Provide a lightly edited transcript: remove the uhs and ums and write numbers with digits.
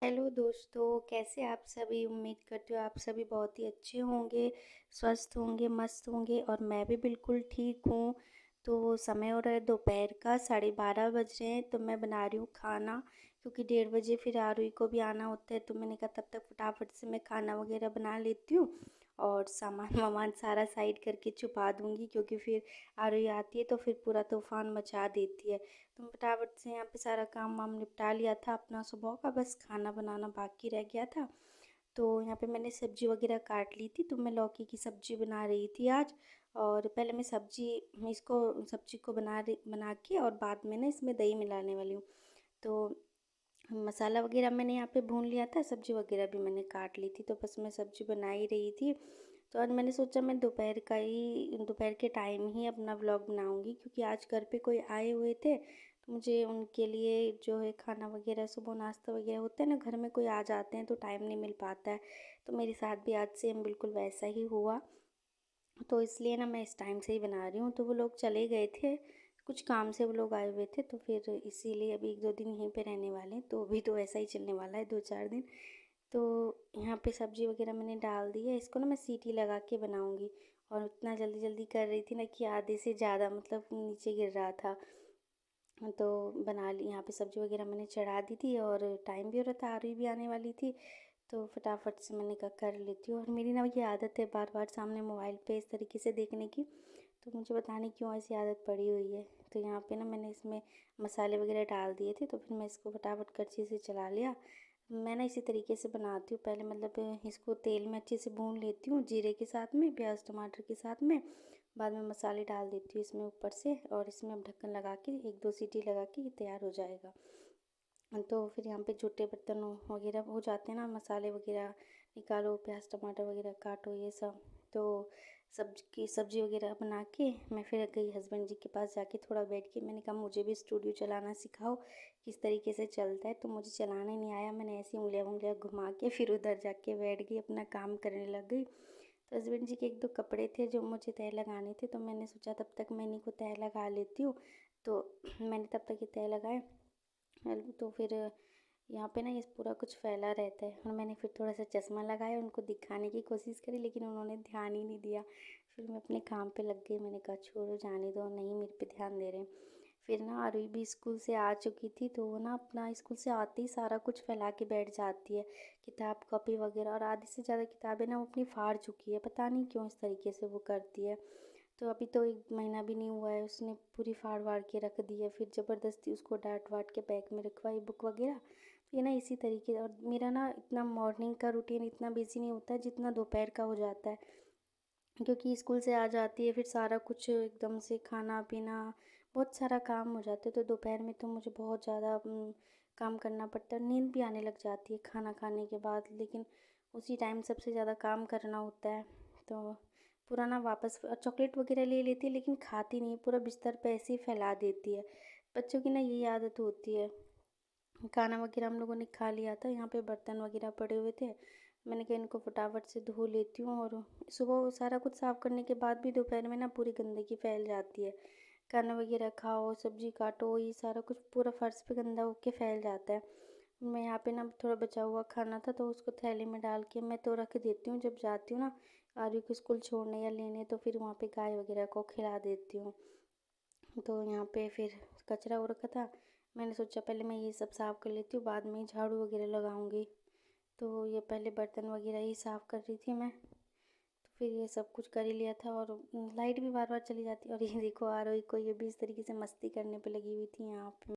Hello दोस्तों, कैसे आप सभी। उम्मीद करती हूँ आप सभी बहुत ही अच्छे होंगे, स्वस्थ होंगे, मस्त होंगे और मैं भी बिल्कुल ठीक हूँ। तो समय हो रहा है दोपहर का 12:30 बज रहे हैं। तो मैं बना रही हूँ खाना, क्योंकि 1:30 बजे फिर आरुई को भी आना होता है। तो मैंने कहा तब तक फटाफट से मैं खाना वगैरह बना लेती हूँ और सामान वामान सारा साइड करके छुपा दूँगी, क्योंकि फिर आरुई आती है तो फिर पूरा तूफान मचा देती है। तो मैं फटाफट से यहाँ पे सारा काम वाम निपटा लिया था अपना सुबह का, बस खाना बनाना बाकी रह गया था। तो यहाँ पे मैंने सब्जी वगैरह काट ली थी, तो मैं लौकी की सब्जी बना रही थी आज। और पहले मैं सब्जी को बना के और बाद में ना इसमें दही मिलाने वाली हूँ। तो मसाला वगैरह मैंने यहाँ पे भून लिया था, सब्जी वगैरह भी मैंने काट ली थी, तो बस मैं सब्जी बना ही रही थी। तो आज मैंने सोचा मैं दोपहर के टाइम ही अपना व्लॉग बनाऊंगी, क्योंकि आज घर पे कोई आए हुए थे। तो मुझे उनके लिए जो है खाना वगैरह, सुबह नाश्ता वगैरह होता है ना, घर में कोई आ जाते हैं तो टाइम नहीं मिल पाता है। तो मेरे साथ भी आज सेम बिल्कुल वैसा ही हुआ। तो इसलिए ना मैं इस टाइम से ही बना रही हूँ। तो वो लोग चले गए थे, कुछ काम से वो लोग आए हुए थे, तो फिर इसीलिए अभी 1-2 दिन यहीं पे रहने वाले हैं। तो अभी तो ऐसा ही चलने वाला है 2-4 दिन। तो यहाँ पे सब्जी वगैरह मैंने डाल दी है, इसको ना मैं सीटी लगा के बनाऊँगी। और उतना जल्दी जल्दी कर रही थी ना कि आधे से ज़्यादा मतलब नीचे गिर रहा था। तो बना ली, यहाँ पे सब्जी वगैरह मैंने चढ़ा दी थी और टाइम भी हो रहा था, आरवी भी आने वाली थी। तो फटाफट से मैंने कहा कर लेती हूँ। और मेरी ना ये आदत है बार बार सामने मोबाइल पे इस तरीके से देखने की, तो मुझे पता नहीं क्यों ऐसी आदत पड़ी हुई है। तो यहाँ पे ना मैंने इसमें मसाले वगैरह डाल दिए थे, तो फिर मैं इसको फटाफट कड़छी से चला लिया। मैं ना इसी तरीके से बनाती हूँ, पहले मतलब इसको तेल में अच्छे से भून लेती हूँ, जीरे के साथ में, प्याज टमाटर के साथ में। बाद में मसाले डाल देती हूँ इसमें ऊपर से, और इसमें अब ढक्कन लगा के 1-2 सीटी लगा के ये तैयार हो जाएगा। तो फिर यहाँ पे झूठे बर्तन वगैरह हो जाते हैं ना, मसाले वगैरह निकालो, प्याज टमाटर वगैरह काटो, ये सब। तो सब्जी वगैरह बना के मैं फिर गई हस्बैंड जी के पास, जाके थोड़ा बैठ के मैंने कहा मुझे भी स्टूडियो चलाना सिखाओ, किस तरीके से चलता है। तो मुझे चलाने नहीं आया, मैंने ऐसी उंगलियां उंगलियां घुमा के फिर उधर जाके बैठ गई, अपना काम करने लग गई। तो हस्बैंड जी के 1-2 कपड़े थे जो मुझे तय लगाने थे, तो मैंने सोचा तब तक मैं इन्हीं को तय लगा लेती हूँ। तो मैंने तब तक ये तय लगाए। तो फिर यहाँ पे ना ये पूरा कुछ फैला रहता है, और मैंने फिर थोड़ा सा चश्मा लगाया, उनको दिखाने की कोशिश करी, लेकिन उन्होंने ध्यान ही नहीं दिया। फिर मैं अपने काम पे लग गई, मैंने कहा छोड़ो जाने दो, नहीं मेरे पे ध्यान दे रहे हैं। फिर ना अरुई भी स्कूल से आ चुकी थी, तो वो ना अपना स्कूल से आते ही सारा कुछ फैला के बैठ जाती है, किताब कॉपी वगैरह। और आधी से ज़्यादा किताबें ना वो अपनी फाड़ चुकी है, पता नहीं क्यों इस तरीके से वो करती है। तो अभी तो 1 महीना भी नहीं हुआ है, उसने पूरी फाड़ वाड़ के रख दी है। फिर ज़बरदस्ती उसको डांट वाट के बैग में रखवाई बुक वगैरह। तो ये ना इसी तरीके, और मेरा ना इतना मॉर्निंग का रूटीन इतना बिजी नहीं होता है जितना दोपहर का हो जाता है, क्योंकि स्कूल से आ जाती है, फिर सारा कुछ एकदम से खाना पीना, बहुत सारा काम हो जाता है। तो दोपहर में तो मुझे बहुत ज़्यादा काम करना पड़ता है, नींद भी आने लग जाती है खाना खाने के बाद, लेकिन उसी टाइम सबसे ज़्यादा काम करना होता है। तो पूरा ना वापस चॉकलेट वगैरह ले लेती है, लेकिन खाती नहीं है, पूरा बिस्तर पे ऐसे ही फैला देती है। बच्चों की ना यही आदत होती है। खाना वगैरह हम लोगों ने खा लिया था, यहाँ पे बर्तन वगैरह पड़े हुए थे, मैंने कहा इनको फटाफट से धो लेती हूँ। और सुबह सारा कुछ साफ़ करने के बाद भी दोपहर में ना पूरी गंदगी फैल जाती है। खाना वगैरह खाओ, सब्जी काटो, ये सारा कुछ पूरा फर्श पे गंदा होके फैल जाता है। मैं यहाँ पे ना थोड़ा बचा हुआ खाना था, तो उसको थैली में डाल के मैं तो रख देती हूँ, जब जाती हूँ ना आर्यू को स्कूल छोड़ने या लेने, तो फिर वहाँ पे गाय वगैरह को खिला देती हूँ। तो यहाँ पे फिर कचरा हो रखा था, मैंने सोचा पहले मैं ये सब साफ़ कर लेती हूँ, बाद में ही झाड़ू वगैरह लगाऊंगी। तो ये पहले बर्तन वगैरह ही साफ़ कर रही थी मैं, तो फिर ये सब कुछ कर ही लिया था। और लाइट भी बार बार चली जाती है, और ये देखो आ रही को ये भी इस तरीके से मस्ती करने पे लगी हुई थी यहाँ पे।